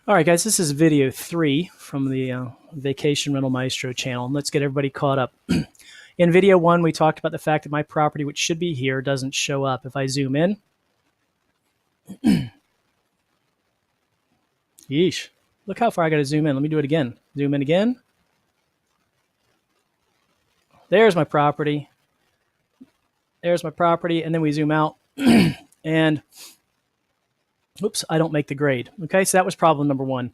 All right, guys, this is video 3 from the Vacation Rental Maestro channel. Let's get everybody caught up. In video 1, we talked about the fact that my property, which should be here, doesn't show up. If I zoom in, yeesh, look how far I got to zoom in. Let me do it again. Zoom in again. There's my property. There's my property, and then we zoom out, and oops, I don't make the grade. Okay, so that was problem number 1.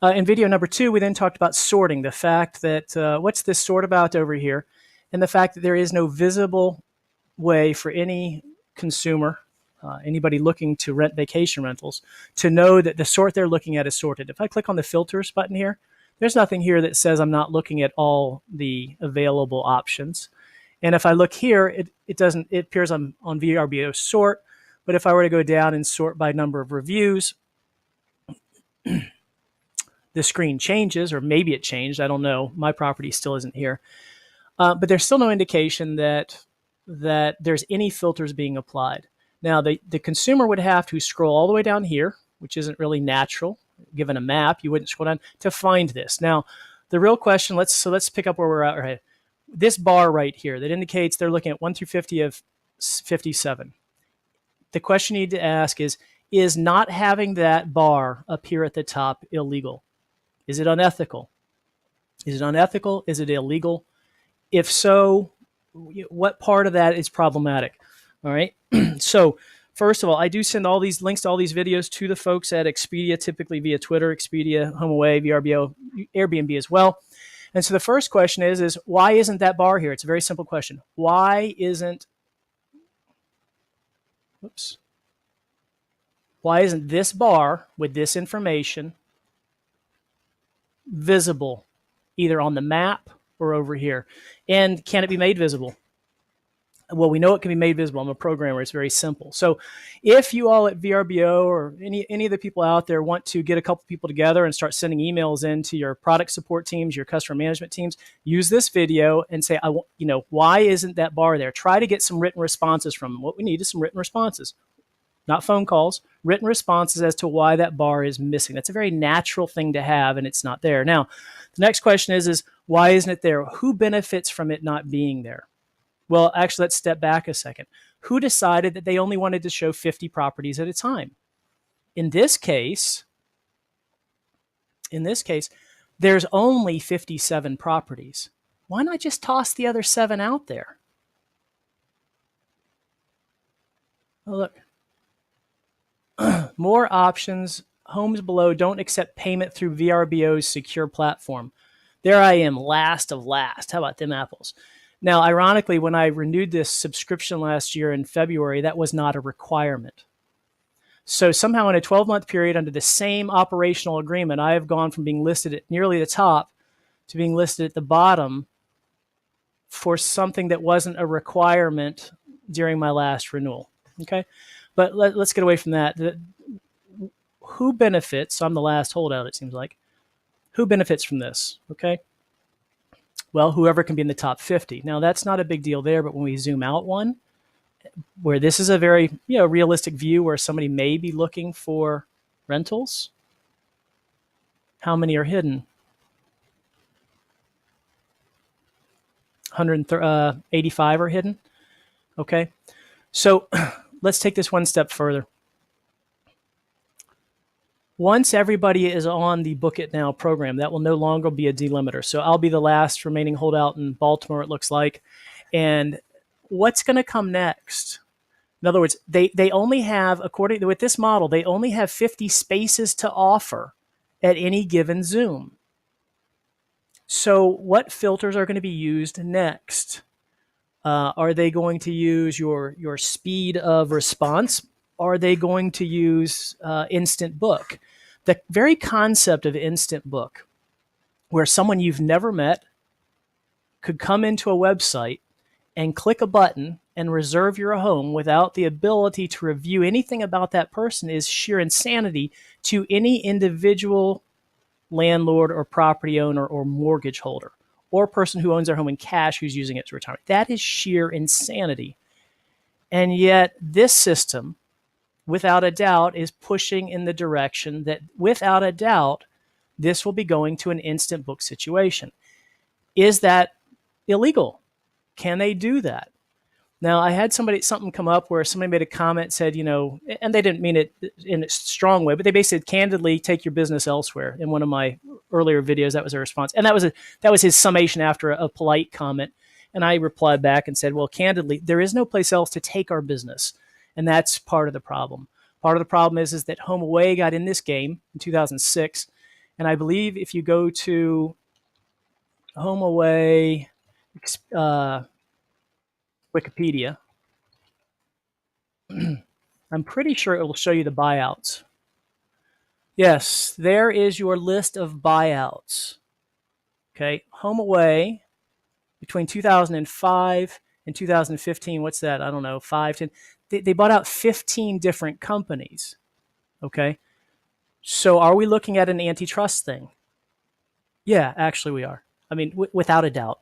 In video number 2, we then talked about sorting, the fact that what's this sort about over here, and the fact that there is no visible way for any consumer, anybody looking to rent vacation rentals, to know that the sort they're looking at is sorted. If I click on the filters button here, there's nothing here that says I'm not looking at all the available options. And if I look here, it appears on VRBO sort. But if I were to go down and sort by number of reviews, the screen changes, or maybe it changed. I don't know. My property still isn't here. But there's still no indication that there's any filters being applied. Now, the consumer would have to scroll all the way down here, which isn't really natural. Given a map, you wouldn't scroll down to find this. Now, the real question, let's pick up where we're at. Right. This bar right here that indicates they're looking at 1 through 50 of 57. The question you need to ask is not having that bar up here at the top illegal? Is it unethical? Is it unethical? Is it illegal? If so, what part of that is problematic? All right. So first of all, I do send all these links to all these videos to the folks at Expedia, typically via Twitter, Expedia, Homeaway, VRBO, Airbnb as well. And so the first question is why isn't that bar here? It's a very simple question. Why isn't this bar with this information visible either on the map or over here? And can it be made visible? Well, we know it can be made visible. I'm a programmer. It's very simple. So if you all at VRBO or any of the people out there want to get a couple people together and start sending emails into your product support teams, your customer management teams, use this video and say, why isn't that bar there? Try to get some written responses from them. What we need is some written responses. Not phone calls, written responses as to why that bar is missing. That's a very natural thing to have, and it's not there. Now, the next question is why isn't it there? Who benefits from it not being there? Well, actually, let's step back a second. Who decided that they only wanted to show 50 properties at a time? In this case, there's only 57 properties. Why not just toss the other 7 out there? Oh, look. More options. Homes below don't accept payment through VRBO's secure platform. There I am, last of last. How about them apples? Now, ironically, when I renewed this subscription last year in February, that was not a requirement. So somehow in a 12-month period under the same operational agreement, I have gone from being listed at nearly the top to being listed at the bottom for something that wasn't a requirement during my last renewal. Okay? But let's get away from that. Who benefits? So I'm the last holdout, it seems like. Who benefits from this? Okay. Well, whoever can be in the top 50. Now, that's not a big deal there, but when we zoom out one, where this is a very realistic view where somebody may be looking for rentals, how many are hidden? 185 are hidden. Okay. So let's take this one step further. Once everybody is on the Book It Now program, that will no longer be a delimiter. So I'll be the last remaining holdout in Baltimore, it looks like. And what's going to come next? In other words, they only have, according to with this model, they only have 50 spaces to offer at any given Zoom. So what filters are going to be used next? Are they going to use your speed of response? Are they going to use instant book? The very concept of instant book, where someone you've never met could come into a website and click a button and reserve your home without the ability to review anything about that person, is sheer insanity to any individual landlord or property owner or mortgage holder or person who owns their home in cash who's using it to retirement. That is sheer insanity. And yet this system without a doubt, is pushing in the direction that, without a doubt, this will be going to an instant book situation. Is that illegal? Can they do that? Now, I had something come up where somebody made a comment, said, and they didn't mean it in a strong way, but they basically said, candidly, take your business elsewhere. In one of my earlier videos, that was a response. And that was his summation after a polite comment. And I replied back and said, well, candidly, there is no place else to take our business. And that's part of the problem. Part of the problem is that Homeaway got in this game in 2006. And I believe if you go to Homeaway Wikipedia, I'm pretty sure it will show you the buyouts. Yes, there is your list of buyouts. Okay, Homeaway between 2005 and 2015, what's that? I don't know, 5, 10. They bought out 15 different companies. Okay, so are we looking at an antitrust thing? Yeah, actually we are. I mean, without a doubt.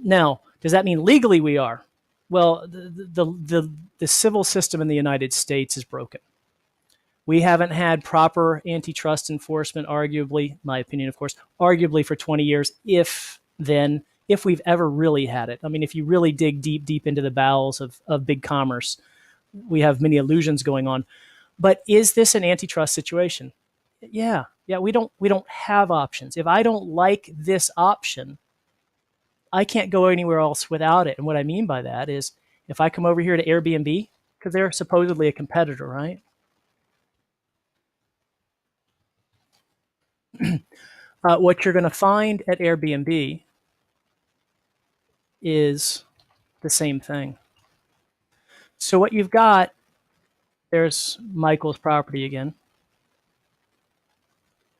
Now, does that mean legally we are? Well, the civil system in the United States is broken. We haven't had proper antitrust enforcement, arguably, my opinion, of course, arguably for 20 years, if we've ever really had it. I mean, if you really dig deep into the bowels of big commerce, we have many illusions going on. But is this an antitrust situation? Yeah, we don't have options. If I don't like this option, I can't go anywhere else without it. And what I mean by that is, if I come over here to Airbnb, because they're supposedly a competitor, right? What you're going to find at Airbnb is the same thing. So what you've got, there's Michael's property again.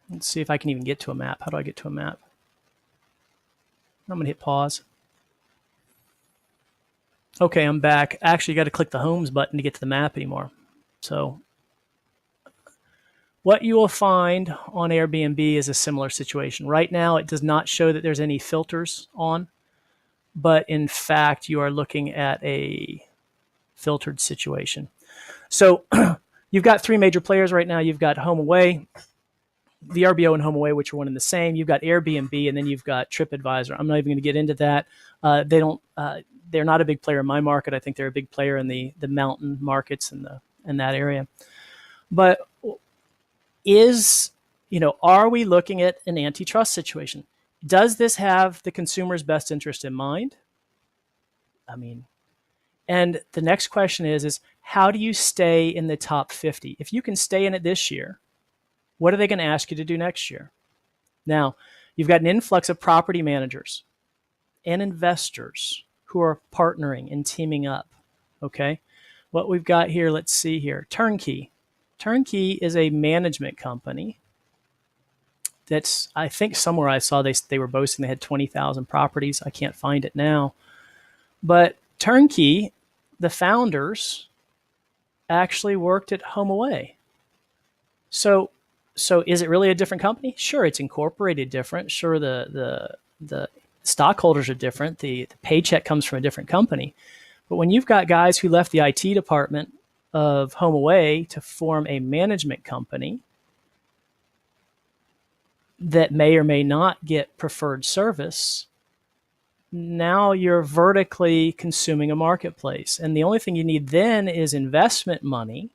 Let's see if I can even get to a map. How do I get to a map? I'm going to hit pause. Okay, I'm back. Actually, you got to click the Homes button to get to the map anymore. So what you will find on Airbnb is a similar situation. Right now, it does not show that there's any filters on, but in fact, you are looking at a filtered situation. So you've got 3 major players right now. You've got Homeaway, VRBO and Homeaway, which are one and the same. You've got Airbnb, and then you've got TripAdvisor. I'm not even going to get into that. They're not a big player in my market. I think they're a big player in the mountain markets in that area. But are we looking at an antitrust situation? Does this have the consumer's best interest in mind? I mean, and the next question is how do you stay in the top 50? If you can stay in it this year, what are they going to ask you to do next year? Now, you've got an influx of property managers and investors who are partnering and teaming up, okay? What we've got here, let's see here, Turnkey. Turnkey is a management company that's, I think somewhere I saw they were boasting they had 20,000 properties. I can't find it now. But Turnkey, the founders, actually worked at Homeaway. So is it really a different company? Sure, it's incorporated different. Sure, the stockholders are different. The paycheck comes from a different company. But when you've got guys who left the IT department of Homeaway to form a management company that may or may not get preferred service, now you're vertically consuming a marketplace. And the only thing you need then is investment money,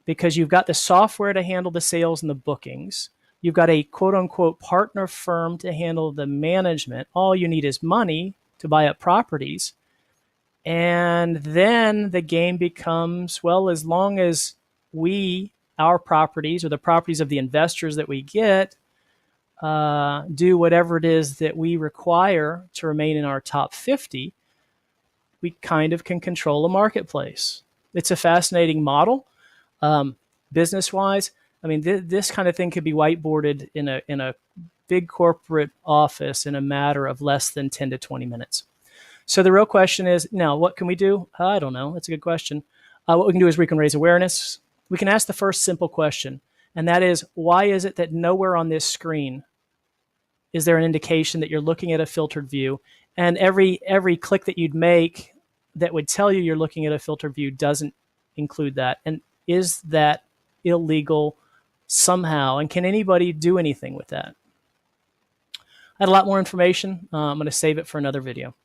because you've got the software to handle the sales and the bookings. You've got a quote-unquote partner firm to handle the management. All you need is money to buy up properties. And then the game becomes, well, as long as our properties or the properties of the investors that we get, do whatever it is that we require to remain in our top 50, we kind of can control a marketplace. It's a fascinating model. Business-wise, I mean, this kind of thing could be whiteboarded in a big corporate office in a matter of less than 10 to 20 minutes. So the real question is, now, what can we do? I don't know. That's a good question. What we can do is we can raise awareness. We can ask the first simple question, and that is, why is it that nowhere on this screen is there an indication that you're looking at a filtered view? And every click that you'd make that would tell you you're looking at a filtered view doesn't include that? And is that illegal somehow? And can anybody do anything with that? I had a lot more information. I'm going to save it for another video.